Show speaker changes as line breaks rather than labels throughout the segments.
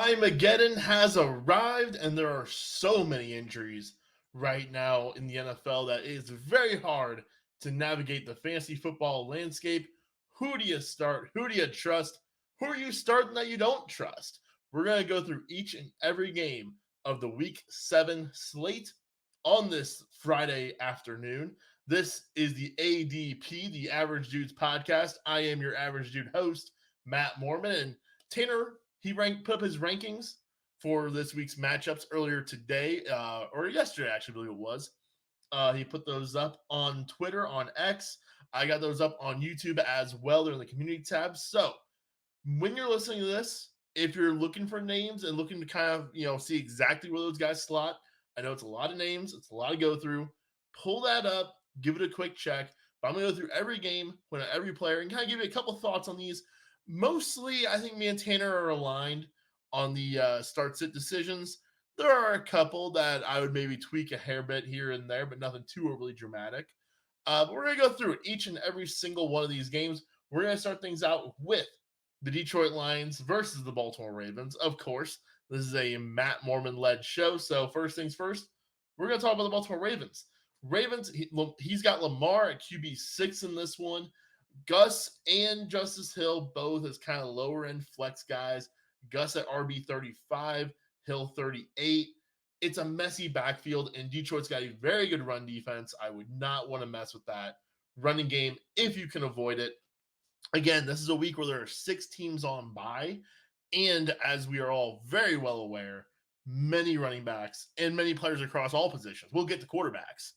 My mageddon has arrived, and there are so many injuries right now in the NFL that it is very hard to navigate the fantasy football landscape. Who do you start? Who do you trust? Who are you starting that you don't trust? We're going to go through each and every game of the Week 7 slate on this Friday afternoon. This is the ADP, the Average Dudes podcast. I am your Average Dude host, Matt Mormann, and Tanner, he put up his rankings for this week's matchups earlier today, or yesterday, actually, I believe it was. He put those up on Twitter, on X. I got those up on YouTube as well. They're in the community tab. So when you're listening to this, if you're looking for names and looking to kind of, see exactly where those guys slot, I know it's a lot of names. It's a lot to go through. Pull that up, give it a quick check. But I'm going to go through every game, point out every player, and kind of give you a couple thoughts on these. Mostly, I think me and Tanner are aligned on the start-sit decisions. There are a couple that I would maybe tweak a hair bit here and there, but nothing too overly dramatic. But we're going to go through it, each and every single one of these games. We're going to start things out with the Detroit Lions versus the Baltimore Ravens. Of course, this is a Matt Mormon-led show, so first things first, we're going to talk about the Baltimore Ravens. He's got Lamar at QB6 in this one. Gus and Justice Hill both as kind of lower-end flex guys. Gus at RB 35, Hill 38. It's a messy backfield, and Detroit's got a very good run defense. I would not want to mess with that running game if you can avoid it. Again, this is a week where there are 6 teams on bye, and as we are all very well aware, many running backs and many players across all positions. We'll get to quarterbacks.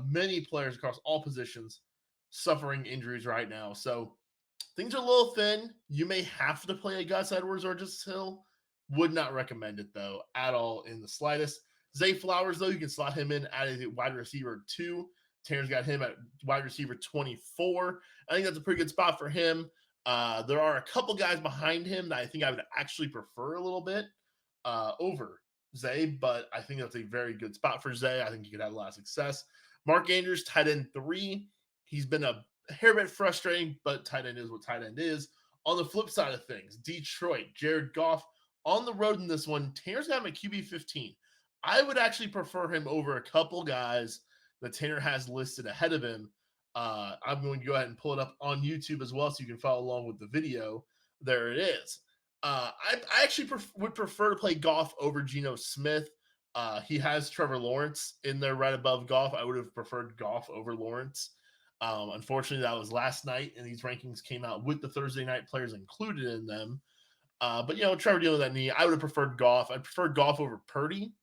Many players across all positions suffering injuries right now. So things are a little thin. You may have to play a Gus Edwards or Justice Hill. Would not recommend it, though, at all in the slightest. Zay Flowers, though, you can slot him in at a wide receiver 2. Tanner's got him at wide receiver 24. I think that's a pretty good spot for him. There are a couple guys behind him that I think I would actually prefer a little bit over Zay, but I think that's a very good spot for Zay. I think he could have a lot of success. Mark Andrews, tight end 3. He's been a hair bit frustrating, but tight end is what tight end is. On the flip side of things, Detroit, Jared Goff on the road in this one. Tanner's got him at QB 15. I would actually prefer him over a couple guys that Tanner has listed ahead of him. I'm going to go ahead and pull it up on YouTube as well so you can follow along with the video. There it is. I actually would prefer to play Goff over Geno Smith. He has Trevor Lawrence in there right above Goff. I would have preferred Goff over Lawrence. Unfortunately, that was last night, and these rankings came out with the Thursday night players included in them. But, Trevor dealing with that knee, I would have preferred Goff. I'd prefer Goff over Purdy,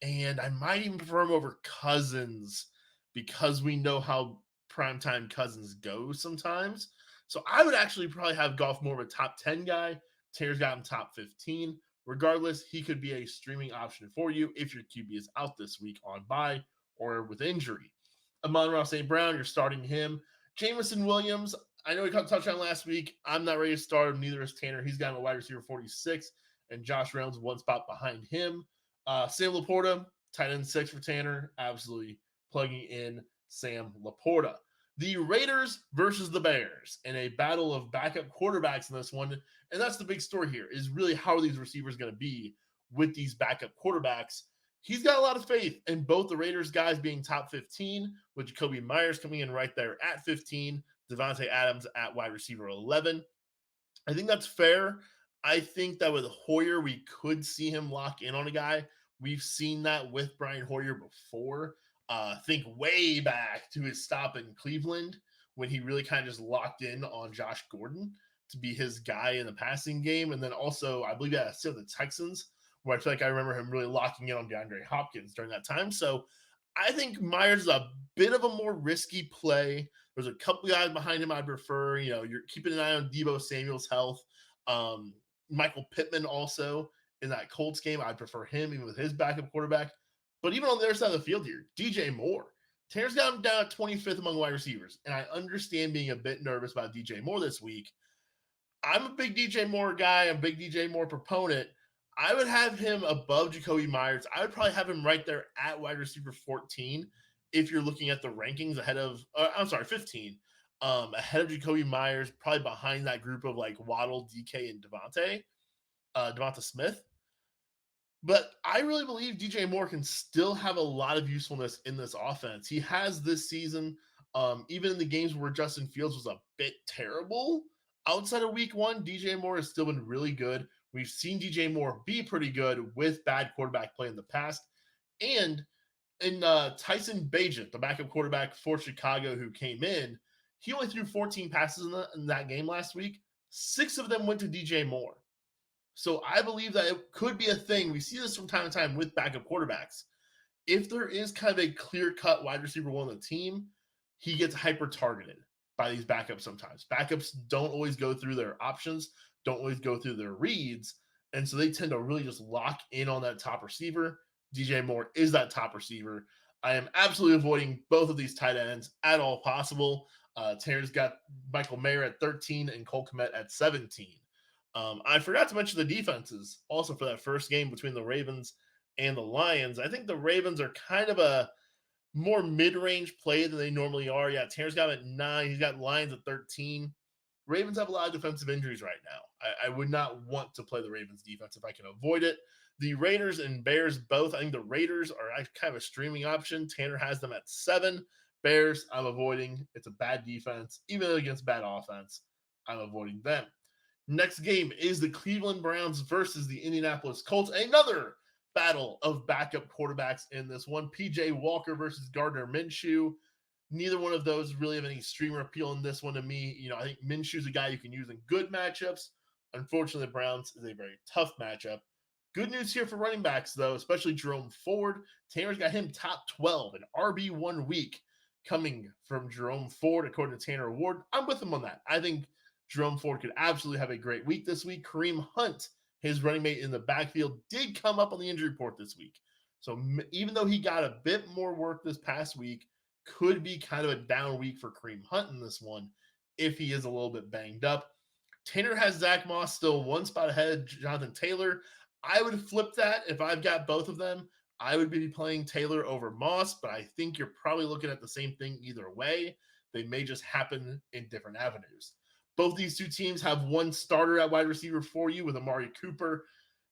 and I might even prefer him over Cousins because we know how primetime Cousins go sometimes. So I would actually probably have Goff more of a top 10 guy. Tanner's got him top 15. Regardless, he could be a streaming option for you if your QB is out this week on bye or with injury. Amon-Ra St. Brown, you're starting him. Jameson Williams, I know we caught a touchdown last week. I'm not ready to start him. Neither is Tanner. He's got him a wide receiver 46, and Josh Reynolds one spot behind him. Sam Laporta, tight end 6 for Tanner. Absolutely plugging in Sam Laporta. The Raiders versus the Bears in a battle of backup quarterbacks in this one. And that's the big story here is really how are these receivers going to be with these backup quarterbacks. He's got a lot of faith in both the Raiders guys being top 15, with Jacoby Myers coming in right there at 15, Devontae Adams at wide receiver 11. I think that's fair. I think that with Hoyer, we could see him lock in on a guy. We've seen that with Brian Hoyer before. Think way back to his stop in Cleveland when he really kind of just locked in on Josh Gordon to be his guy in the passing game. And then also, I believe that the Texans, where I feel like I remember him really locking in on DeAndre Hopkins during that time. So I think Myers is a bit of a more risky play. There's a couple guys behind him I'd prefer. You're keeping an eye on Deebo Samuel's health. Michael Pittman also in that Colts game, I'd prefer him even with his backup quarterback. But even on the other side of the field here, DJ Moore. Tanner's got him down at 25th among wide receivers. And I understand being a bit nervous about DJ Moore this week. I'm a big DJ Moore guy, a big DJ Moore proponent. I would have him above Jacoby Myers. I would probably have him right there at wide receiver 14 if you're looking at the rankings ahead of 15. Ahead of Jacoby Myers, probably behind that group of like Waddle, DK, and Devontae. Devonta Smith. But I really believe DJ Moore can still have a lot of usefulness in this offense. He has this season, even in the games where Justin Fields was a bit terrible. Outside of week one, DJ Moore has still been really good. We've seen DJ Moore be pretty good with bad quarterback play in the past. And in Tyson Bagent, the backup quarterback for Chicago who came in, he only threw 14 passes in that game last week. 6 of them went to DJ Moore. So I believe that it could be a thing. We see this from time to time with backup quarterbacks. If there is kind of a clear-cut wide receiver one on the team, he gets hyper targeted by these backups sometimes. Backups don't always go through their options, don't always go through their reads, and so they tend to really just lock in on that top receiver. DJ Moore is that top receiver. I am absolutely avoiding both of these tight ends at all possible. Tanner's got Michael Mayer at 13 and Cole Kmet at 17. I forgot to mention the defenses also for that first game between the Ravens and the Lions. I think the Ravens are kind of a more mid-range play than they normally are. Yeah, Tanner's got him at 9. He's got Lions at 13. Ravens have a lot of defensive injuries right now. I would not want to play the Ravens defense if I can avoid it. The Raiders and Bears both. I think the Raiders are kind of a streaming option. Tanner has them at 7. Bears, I'm avoiding. It's a bad defense. Even against bad offense, I'm avoiding them. Next game is the Cleveland Browns versus the Indianapolis Colts. Another battle of backup quarterbacks in this one. PJ Walker versus Gardner Minshew. Neither one of those really have any streamer appeal in this one to me. I think Minshew's a guy you can use in good matchups. Unfortunately, the Browns is a very tough matchup. Good news here for running backs, though, especially Jerome Ford. Tanner's got him top 12 in RB1 week coming from Jerome Ford, according to Tanner Ward. I'm with him on that. I think Jerome Ford could absolutely have a great week this week. Kareem Hunt, his running mate in the backfield, did come up on the injury report this week. So even though he got a bit more work this past week, could be kind of a down week for Kareem Hunt in this one if he is a little bit banged up. Tanner has Zach Moss still one spot ahead of Jonathan Taylor. I would flip that if I've got both of them. I would be playing Taylor over Moss, but I think you're probably looking at the same thing either way. They may just happen in different avenues. Both these two teams have one starter at wide receiver for you, with Amari Cooper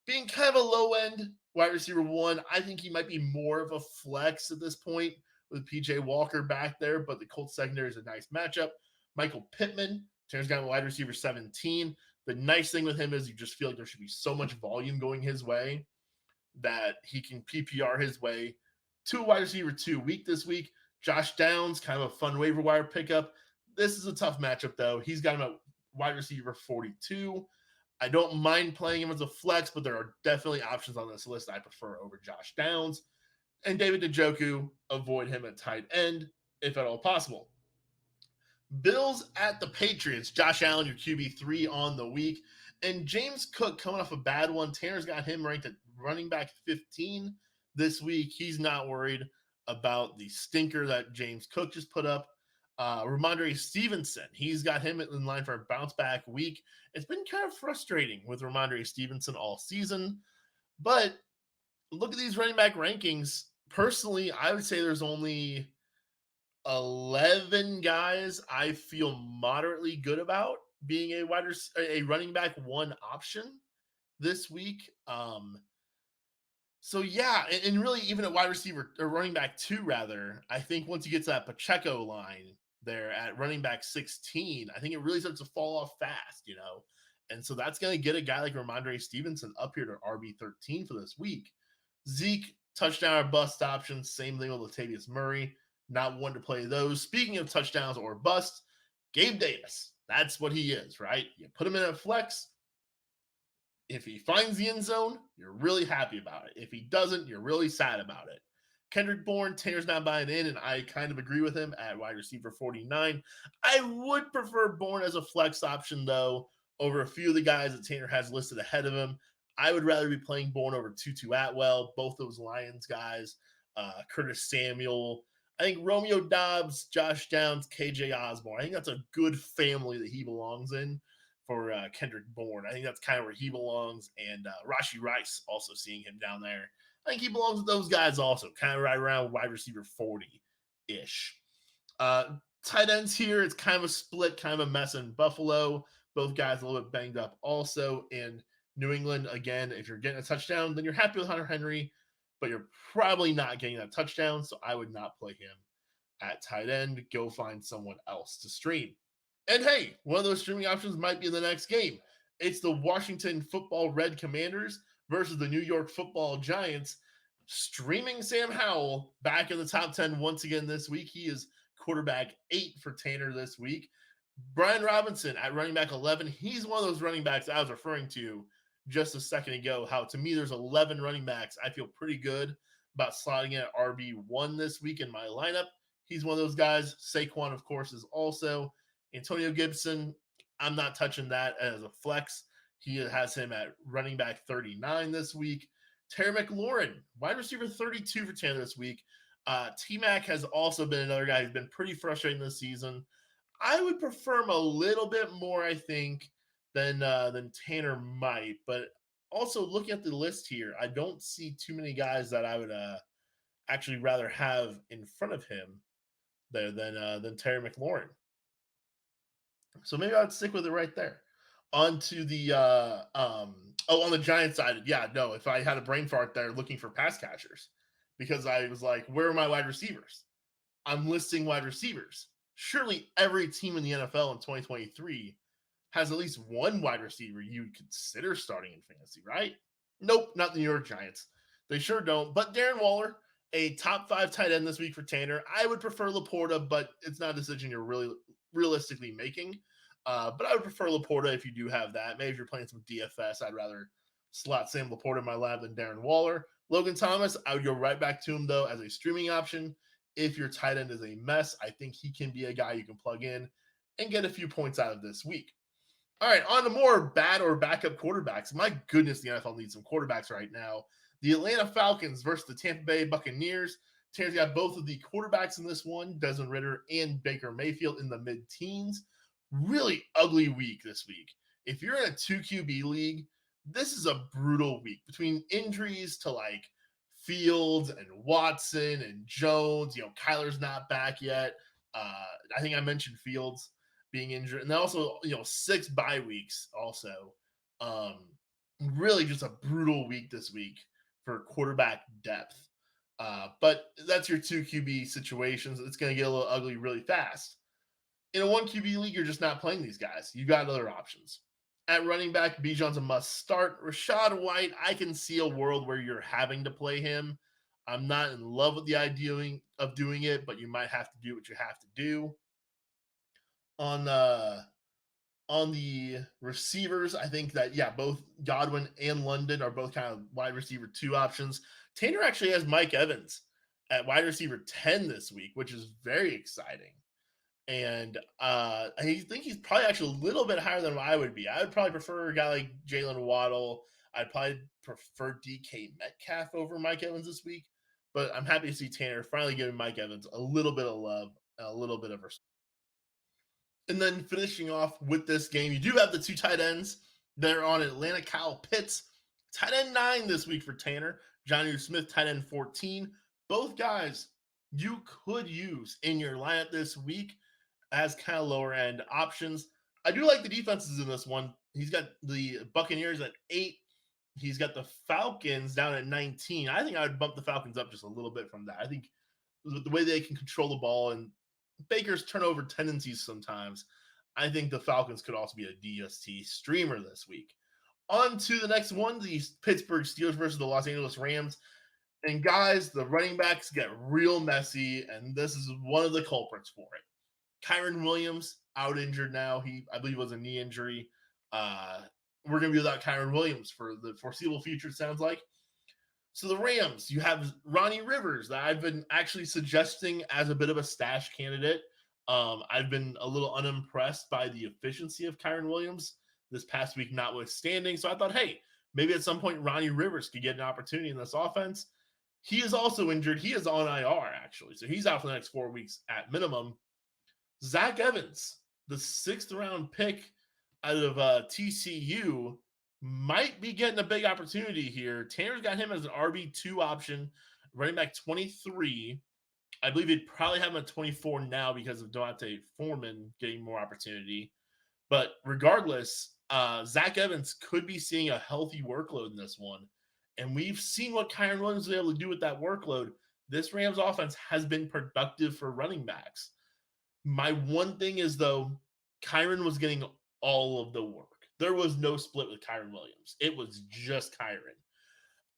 being kind of a low-end wide receiver one. I think he might be more of a flex at this point with PJ Walker back there, but the Colts secondary is a nice matchup. Michael Pittman, Tanner's got wide receiver 17. The nice thing with him is you just feel like there should be so much volume going his way that he can PPR his way to a wide receiver 2 week this week. Josh Downs, kind of a fun waiver wire pickup. This is a tough matchup, though. He's got him at wide receiver 42. I don't mind playing him as a flex, but there are definitely options on this list I prefer over Josh Downs. And David Njoku, avoid him at tight end if at all possible. Bills at the Patriots. Josh Allen, your QB3 on the week. And James Cook coming off a bad one. Tanner's got him ranked at running back 15 this week. He's not worried about the stinker that James Cook just put up. Ramondre Stevenson, he's got him in line for a bounce back week. It's been kind of frustrating with Ramondre Stevenson all season, but look at these running back rankings. Personally, I would say there's only 11 guys I feel moderately good about being a running back 1 option this week. So yeah, and really even at wide receiver or running back 2 rather, I think once you get to that Pacheco line there at running back 16, I think it really starts to fall off fast. And so that's going to get a guy like Ramondre Stevenson up here to RB13 for this week. Zeke, touchdown or bust options, same thing with Latavius Murray. Not one to play those. Speaking of touchdowns or bust, Gabe Davis. That's what he is, right? You put him in a flex. If he finds the end zone, you're really happy about it. If he doesn't, you're really sad about it. Kendrick Bourne, Tanner's not buying in, and I kind of agree with him at wide receiver 49. I would prefer Bourne as a flex option, though, over a few of the guys that Tanner has listed ahead of him. I would rather be playing Bourne over Tutu Atwell, both those Lions guys, Curtis Samuel. I think Romeo Doubs, Josh Downs, KJ Osborne. I think that's a good family that he belongs in for Kendrick Bourne. I think that's kind of where he belongs. And Rashee Rice, also seeing him down there. I think he belongs with those guys also, kind of right around wide receiver 40-ish. Tight ends here, it's kind of a split, kind of a mess in Buffalo. Both guys a little bit banged up also. And New England, again, if you're getting a touchdown, then you're happy with Hunter Henry, but you're probably not getting that touchdown. So I would not play him at tight end. Go find someone else to stream. And hey, one of those streaming options might be in the next game. It's the Washington Football Red Commanders versus the New York Football Giants. Streaming Sam Howell back in the top 10 once again this week. He is quarterback 8 for Tanner this week. Brian Robinson at running back 11. He's one of those running backs I was referring to just a second ago. How to me, there's 11 running backs. I feel pretty good about slotting in at RB1 this week in my lineup. He's one of those guys. Saquon, of course, is also. Antonio Gibson, I'm not touching that as a flex. He has him at running back 39 this week. Terry McLaurin, wide receiver 32 for Tanner this week. T-Mac has also been another guy who's been pretty frustrating this season. I would prefer him a little bit more, I think, than Tanner might. But also looking at the list here, I don't see too many guys that I would actually rather have in front of him there than Terry McLaurin. So maybe I'd stick with it right there. On to the on the Giants side, yeah, no, if I had a brain fart there looking for pass catchers, because I was like, where are my wide receivers? I'm listing wide receivers. Surely every team in the NFL in 2023 has at least one wide receiver you'd consider starting in fantasy, right? Nope, not the New York Giants. They sure don't. But Darren Waller, a top 5 tight end this week for Tanner. I would prefer Laporta, but it's not a decision you're really realistically making. But I would prefer Laporta if you do have that. Maybe if you're playing some DFS, I'd rather slot Sam Laporta in my lab than Darren Waller. Logan Thomas, I would go right back to him, though, as a streaming option. If your tight end is a mess, I think he can be a guy you can plug in and get a few points out of this week. All right, on to more bad or backup quarterbacks. My goodness, the NFL needs some quarterbacks right now. The Atlanta Falcons versus the Tampa Bay Buccaneers. Tanner's got both of the quarterbacks in this one, Desmond Ridder and Baker Mayfield in the mid-teens. Really ugly week this week. If you're in a 2 QB league, this is a brutal week between injuries to like Fields and Watson and Jones. Kyler's not back yet. I think I mentioned Fields being injured, and then also 6 bye weeks. Also, really just a brutal week this week for quarterback depth. But that's your 2 QB situations. It's going to get a little ugly really fast. In a 1 QB league, you're just not playing these guys. You got other options. At running back, Bijan's a must start. Rachaad White, I can see a world where you're having to play him. I'm not in love with the idea of doing it, but you might have to do what you have to do. On the receivers, I think that, both Godwin and London are both kind of wide receiver 2 options. Tanner actually has Mike Evans at wide receiver 10 this week, which is very exciting. And I think he's probably actually a little bit higher than what I would be. I would probably prefer a guy like Jalen Waddle. I'd probably prefer DK Metcalf over Mike Evans this week. But I'm happy to see Tanner finally giving Mike Evans a little bit of love, a little bit of respect. And then finishing off with this game, you do have the 2 tight ends. They're on Atlanta. Kyle Pitts, tight end 9 this week for Tanner. Jonnu Smith, tight end 14. Both guys you could use in your lineup this week as kind of lower end options. I do like the defenses in this one. He's got the Buccaneers at 8. He's got the Falcons down at 19. I think I would bump the Falcons up just a little bit from that. I think the way they can control the ball and Baker's turnover tendencies sometimes, I think the Falcons could also be a DST streamer this week. On to the next one, the Pittsburgh Steelers versus the Los Angeles Rams. And guys, the running backs get real messy, and this is one of the culprits for it. Kyren Williams out injured now. I believe it was a knee injury. We're going to be without Kyren Williams for the foreseeable future, it sounds like. So the Rams, you have Ronnie Rivers that I've been actually suggesting as a bit of a stash candidate. I've been a little unimpressed by the efficiency of Kyren Williams this past week notwithstanding. So I thought, hey, maybe at some point Ronnie Rivers could get an opportunity in this offense. He is also injured. He is on IR, actually. So he's out for the next 4 weeks at minimum. Zach Evans, the 6th round pick out of TCU, might be getting a big opportunity here. Tanner's got him as an RB2 option, running back 23. I believe he'd probably have him at 24 now because of Devontae Foreman getting more opportunity. But regardless, Zach Evans could be seeing a healthy workload in this one. And we've seen what Kyren Williams was able to do with that workload. This Rams offense has been productive for running backs. My one thing is, though, Kyren was getting all of the work. There was no split with Kyren Williams. It was just Kyren.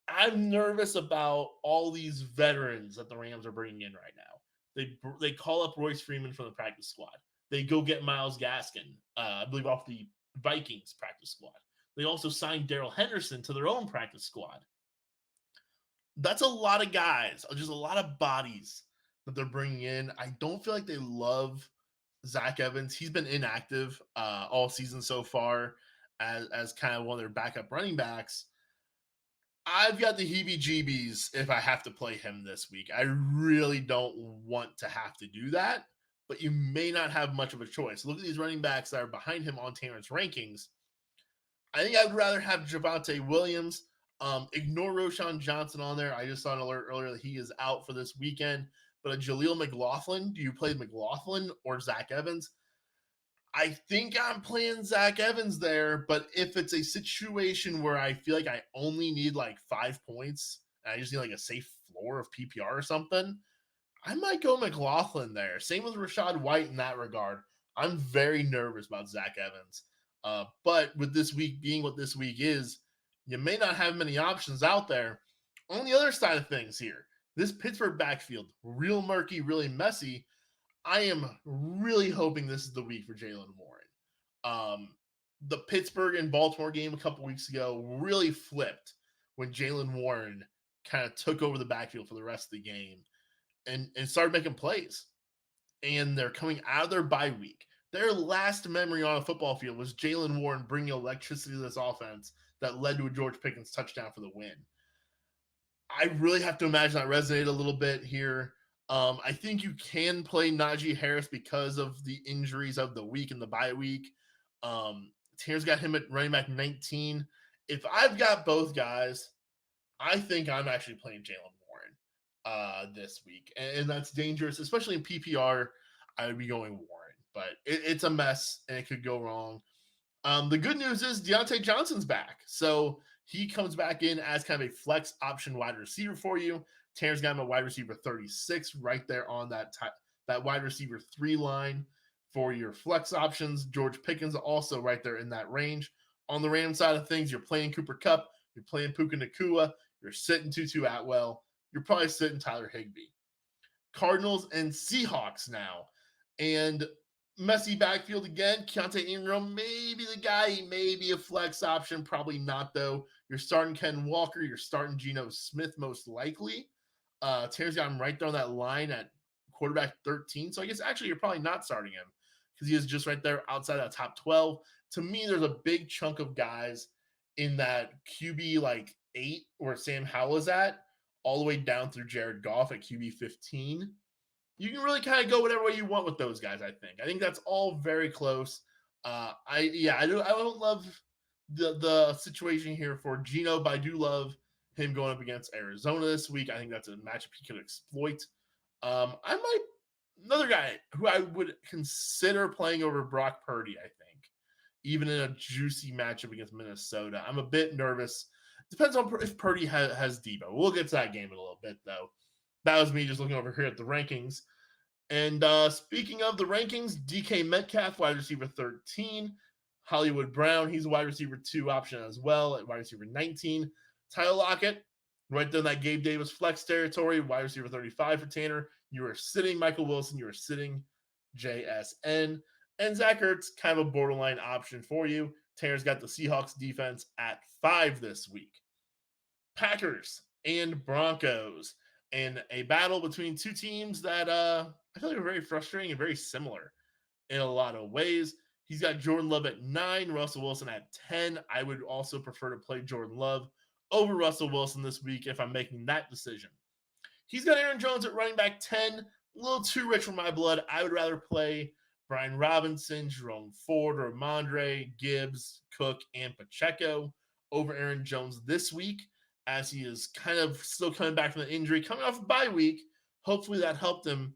I'm nervous about all these veterans that the Rams are bringing in right now. They call up Royce Freeman from the practice squad. They go get Myles Gaskin, I believe, off the Vikings practice squad. They also signed Darrell Henderson to their own practice squad. That's a lot of guys, just a lot of bodies that they're bringing in. I don't feel like they love Zach Evans. He's been inactive all season so far as kind of one of their backup running backs. I've got the heebie-jeebies if I have to play him this week. I really don't want to have to do that, but you may not have much of a choice. Look at these running backs that are behind him on Tanner's rankings. I think I would rather have Javonte Williams. Ignore Roschon Johnson on there. I just saw an alert earlier that he is out for this weekend. But a Jaleel McLaughlin, do you play McLaughlin or Zach Evans? I think I'm playing Zach Evans there, but if it's a situation where I feel like I only need like 5 points and I just need like a safe floor of PPR or something, I might go McLaughlin there. Same with Rachaad White in that regard. I'm very nervous about Zach Evans. But with this week being what this week is, you may not have many options out there. On the other side of things here, this Pittsburgh backfield, real murky, really messy. I am really hoping this is the week for Jaylen Warren. The Pittsburgh and Baltimore game a couple weeks ago really flipped when Jaylen Warren kind of took over the backfield for the rest of the game and started making plays. And they're coming out of their bye week. Their last memory on a football field was Jaylen Warren bringing electricity to this offense that led to a George Pickens touchdown for the win. I really have to imagine that resonated a little bit here. I think you can play Najee Harris because of the injuries of the week and the bye week. Tanner's got him at running back 19. If I've got both guys, I think I'm actually playing Jaylen Warren this week. And that's dangerous, especially in PPR. I would be going Warren, but it's a mess and it could go wrong. The good news is Deontay Johnson's back. So he comes back in as kind of a flex option wide receiver for you. Tanner's got him a wide receiver 36 right there on that wide receiver 3 line for your flex options. George Pickens also right there in that range. On the Rams side of things, you're playing Cooper Kupp, you're playing Puka Nacua, you're sitting Tutu Atwell, you're probably sitting Tyler Higbee. Cardinals and Seahawks now. And messy backfield again. Keontae Ingram, maybe the guy, maybe a flex option, probably not though. You're starting Ken Walker, you're starting Geno Smith most likely. Tanner's got him right there on that line at quarterback 13. So I guess actually you're probably not starting him because he is just right there outside that top 12. To me, there's a big chunk of guys in that QB like 8 where Sam Howell is at, all the way down through Jared Goff at QB 15. You can really kind of go whatever way you want with those guys, I think. I think that's all very close. I don't love the situation here for Geno, but I do love him going up against Arizona this week. I think that's a matchup he could exploit. Another guy who I would consider playing over Brock Purdy, I think, even in a juicy matchup against Minnesota. I'm a bit nervous. Depends on if Purdy has Debo. We'll get to that game in a little bit, though. That was me just looking over here at the rankings. And speaking of the rankings, DK Metcalf, wide receiver 13. Hollywood Brown, he's a wide receiver 2 option as well at wide receiver 19. Tyler Lockett, right there in that Gabe Davis flex territory, wide receiver 35 for Tanner. You are sitting Michael Wilson. You are sitting JSN. And Zach Ertz, kind of a borderline option for you. Tanner's got the Seahawks defense at 5 this week. Packers and Broncos. And a battle between two teams that I feel like are very frustrating and very similar in a lot of ways. He's got Jordan Love at 9, Russell Wilson at 10. I would also prefer to play Jordan Love over Russell Wilson this week if I'm making that decision. He's got Aaron Jones at running back 10, a little too rich for my blood. I would rather play Brian Robinson, Jerome Ford, Ramondre, Gibbs, Cook, and Pacheco over Aaron Jones this week, as he is kind of still coming back from the injury, coming off a bye week. Hopefully that helped him.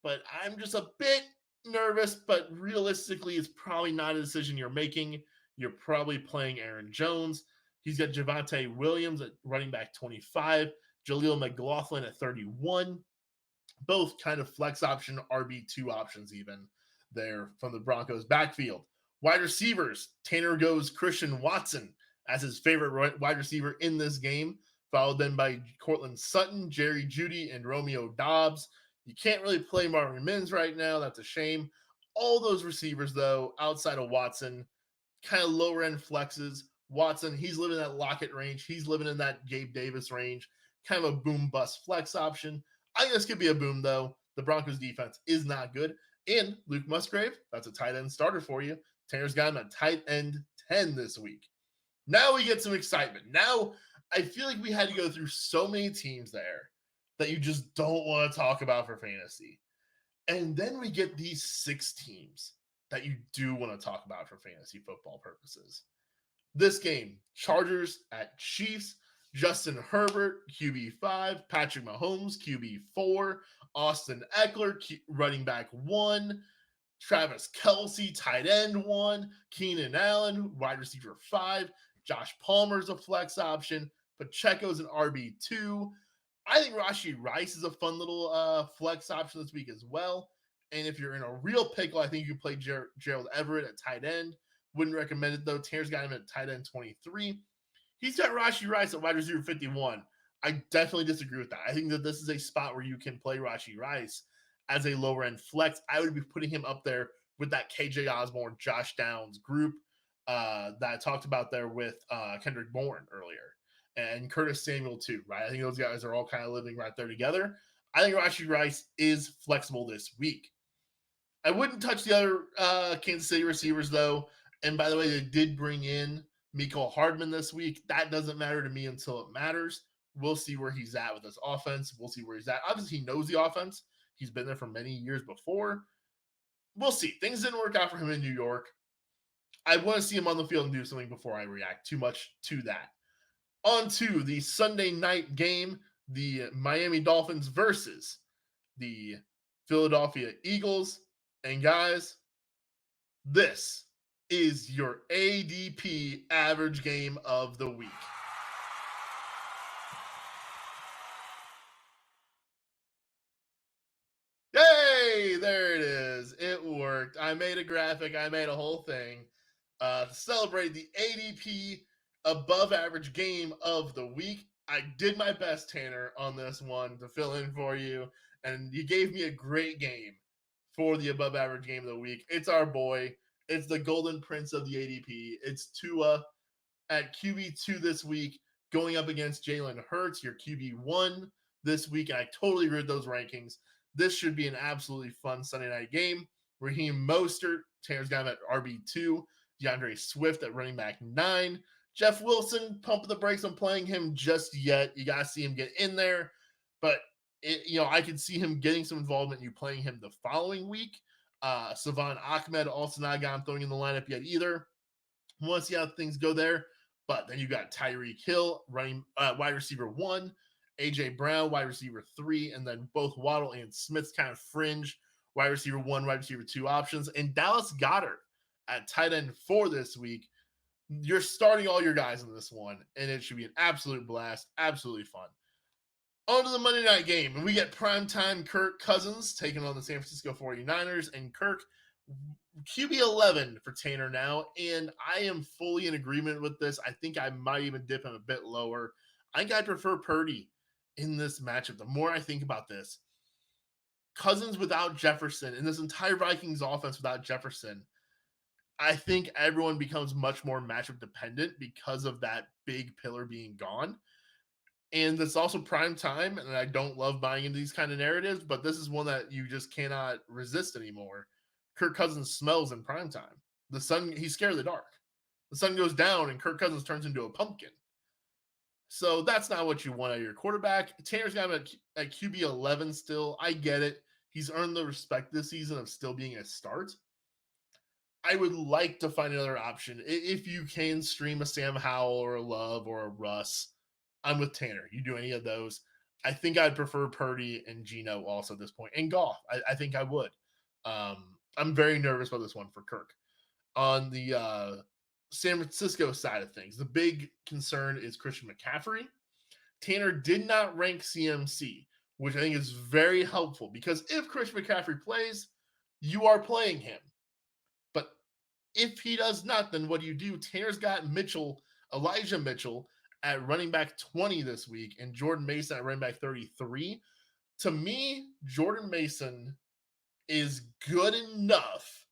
But I'm just a bit nervous, but realistically, it's probably not a decision you're making. you're probably playing Aaron Jones. He's got Javonte Williams at running back 25, Jaleel McLaughlin at 31. Both kind of flex option, RB2 options, even there from the Broncos backfield. Wide receivers, Tanner goes Christian Watson as his favorite wide receiver in this game, followed then by Cortland Sutton, Jerry Jeudy, and Romeo Dobbs. You can't really play Marvin Mims right now. That's a shame. All those receivers, though, outside of Watson, kind of lower end flexes. Watson, he's living in that Lockett range. He's living in that Gabe Davis range. Kind of a boom bust flex option. I think this could be a boom, though. The Broncos defense is not good. And Luke Musgrave, that's a tight end starter for you. Tanner's got him at tight end 10 this week. Now we get some excitement. Now I feel like we had to go through so many teams there that you just don't want to talk about for fantasy. And then we get these 6 teams that you do want to talk about for fantasy football purposes. This game, Chargers at Chiefs, Justin Herbert, QB5, Patrick Mahomes, QB4, Austin Eckler, running back 1, Travis Kelce, tight end 1, Keenan Allen, wide receiver 5, Josh Palmer's a flex option, Pacheco's an RB2. I think Rashee Rice is a fun little flex option this week as well. And if you're in a real pickle, I think you can play Gerald Everett at tight end. Wouldn't recommend it, though. Tanner's got him at tight end 23. He's got Rashee Rice at wide receiver 51. I definitely disagree with that. I think that this is a spot where you can play Rashee Rice as a lower end flex. I would be putting him up there with that KJ Osborne, Josh Downs group that I talked about there with Kendrick Bourne earlier, and Curtis Samuel too, right? I think those guys are all kind of living right there together. I think Rashee Rice is flexible this week. I wouldn't touch the other Kansas City receivers, though. And by the way, they did bring in Mecole Hardman this week. That doesn't matter to me until it matters. We'll see where he's at with this offense. We'll see where he's at. Obviously, he knows the offense. He's been there for many years before. We'll see. Things didn't work out for him in New York. I want to see him on the field and do something before I react too much to that. On to the Sunday night game, the Miami Dolphins versus the Philadelphia Eagles. And guys, this is your ADP average game of the week. Yay! There it is. It worked. I made a graphic. I made a whole thing to celebrate the ADP above average game of the week. I did my best, Tanner, on this one to fill in for you, and you gave me a great game for the above average game of the week. It's our boy. It's the golden prince of the ADP. It's Tua at QB2 this week, going up against Jalen Hurts, your QB1 this week. And I totally agree with those rankings. This should be an absolutely fun Sunday night game. Raheem Mostert, Tanner's got him at RB2. DeAndre Swift at running back 9. Jeff Wilson, pump the brakes on playing him just yet. You got to see him get in there. But, I could see him getting some involvement in you playing him the following week. Savon Ahmed also not got him throwing in the lineup yet either. Want to see how things go there. But then you got Tyreek Hill running wide receiver 1, AJ Brown wide receiver 3, and then both Waddle and Smith's kind of fringe wide receiver 1, wide receiver 2 options, and Dallas Goedert at tight end 4 this week. You're starting all your guys in this one, and it should be an absolute blast, absolutely fun. On to the Monday night game, and we get primetime Kirk Cousins taking on the San Francisco 49ers, and Kirk QB 11 for Tanner now, and I am fully in agreement with this. I think I might even dip him a bit lower. I think I prefer Purdy in this matchup. The more I think about this, Cousins without Jefferson, and this entire Vikings offense without Jefferson, I think everyone becomes much more matchup dependent because of that big pillar being gone. And it's also prime time, and I don't love buying into these kind of narratives, but this is one that you just cannot resist anymore. Kirk Cousins smells in prime time. The sun, he's scared of the dark. The sun goes down, and Kirk Cousins turns into a pumpkin. So that's not what you want out of your quarterback. Tanner's got him at QB 11 still. I get it. He's earned the respect this season of still being a start. I would like to find another option. If you can stream a Sam Howell or a Love or a Russ, I'm with Tanner. You do any of those. I think I'd prefer Purdy and Geno also at this point. And Goff, I think I would. I'm very nervous about this one for Kirk. On the San Francisco side of things, the big concern is Christian McCaffrey. Tanner did not rank CMC, which I think is very helpful because if Christian McCaffrey plays, you are playing him. But if he does not, then what do you do? Tanner's got Elijah Mitchell at running back 20 this week and Jordan Mason at running back 33. To me, Jordan Mason is good enough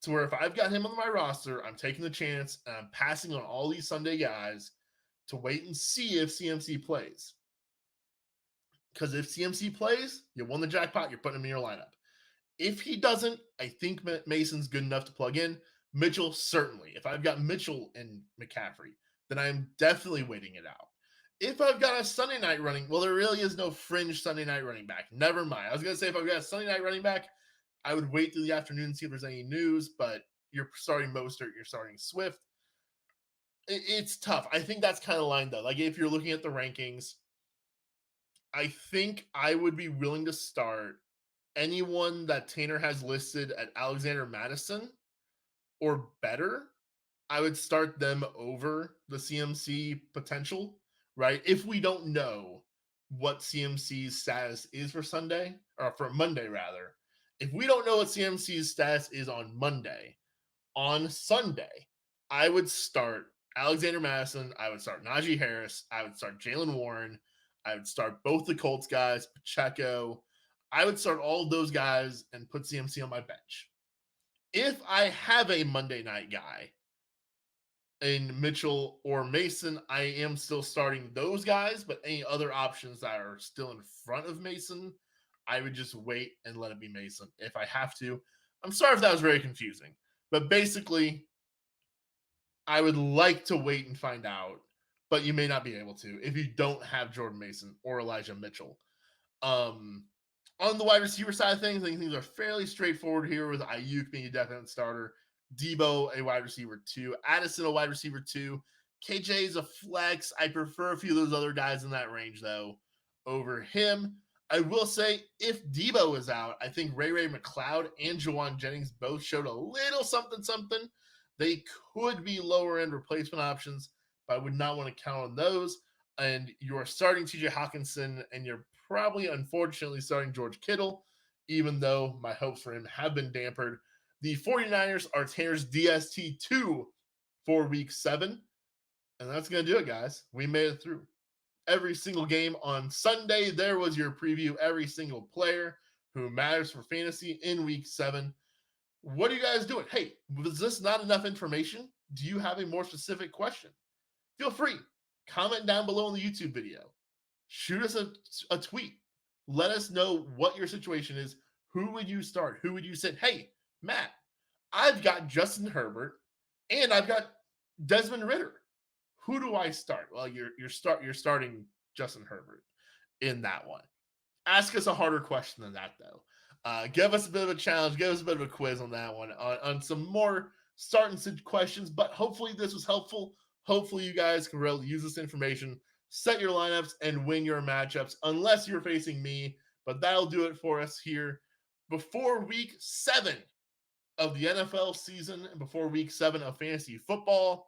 to where if I've got him on my roster, I'm taking the chance and I'm passing on all these Sunday guys to wait and see if CMC plays. Because if CMC plays, you won the jackpot, you're putting him in your lineup. If he doesn't, I think Mason's good enough to plug in. Mitchell, certainly. If I've got Mitchell and McCaffrey, then I'm definitely waiting it out. If I've got a Sunday night running, well, there really is no fringe Sunday night running back. Never mind. I was going to say if I've got a Sunday night running back, I would wait through the afternoon and see if there's any news, but you're starting Mostert, you're starting Swift. It's tough. I think that's kind of lined up. Like if you're looking at the rankings, I think I would be willing to start anyone that Tanner has listed at Alexander Madison or better. I would start them over the CMC potential, right? If we don't know what CMC's status is for Sunday, or for Monday rather, if we don't know what CMC's status is on Monday, on Sunday, I would start Alexander Madison, I would start Najee Harris, I would start Jalen Warren, I would start both the Colts guys, Pacheco. I would start all of those guys and put CMC on my bench. If I have a Monday night guy in Mitchell or Mason, I am still starting those guys, but any other options that are still in front of Mason, I would just wait and let it be Mason if I have to. I'm sorry if that was very confusing, but basically, I would like to wait and find out, but you may not be able to if you don't have Jordan Mason or Elijah Mitchell. On the wide receiver side of things, I think things are fairly straightforward here with Ayuk being a definite starter, Debo a wide receiver 2, Addison a wide receiver 2, KJ is a flex. I prefer a few of those other guys in that range though over him. I will say if Debo is out, I think Ray McLeod and Jawan Jennings both showed a little something. They could be lower end replacement options, but I would not want to count on those. And you're starting TJ Hawkinson, and you're probably, unfortunately, starting George Kittle, even though my hopes for him have been dampered. The 49ers are Tanner's DST2 for week 7. And that's going to do it, guys. We made it through every single game on Sunday. There was your preview, every single player who matters for fantasy in week 7. What are you guys doing? Hey, was this not enough information? Do you have a more specific question? Feel free. Comment down below in the YouTube video. Shoot us a tweet. Let us know what your situation is. Who would you start? Who would you say, hey, Matt, I've got Justin Herbert and I've got Desmond Ridder. Who do I start? Well, you're starting Justin Herbert in that one. Ask us a harder question than that, though. Give us a bit of a challenge. Give us a bit of a quiz on that one, on some more starting questions. But hopefully this was helpful. Hopefully you guys can really use this information, set your lineups, and win your matchups, unless you're facing me. But that'll do it for us here before week 7 of the NFL season and before week 7 of fantasy football.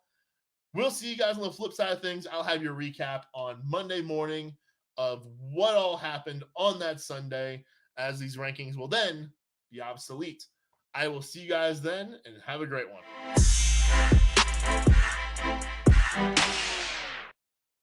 We'll see you guys on the flip side of things. I'll have your recap on Monday morning of what all happened on that Sunday, as these rankings will then be obsolete. I will see you guys then, and have a great one.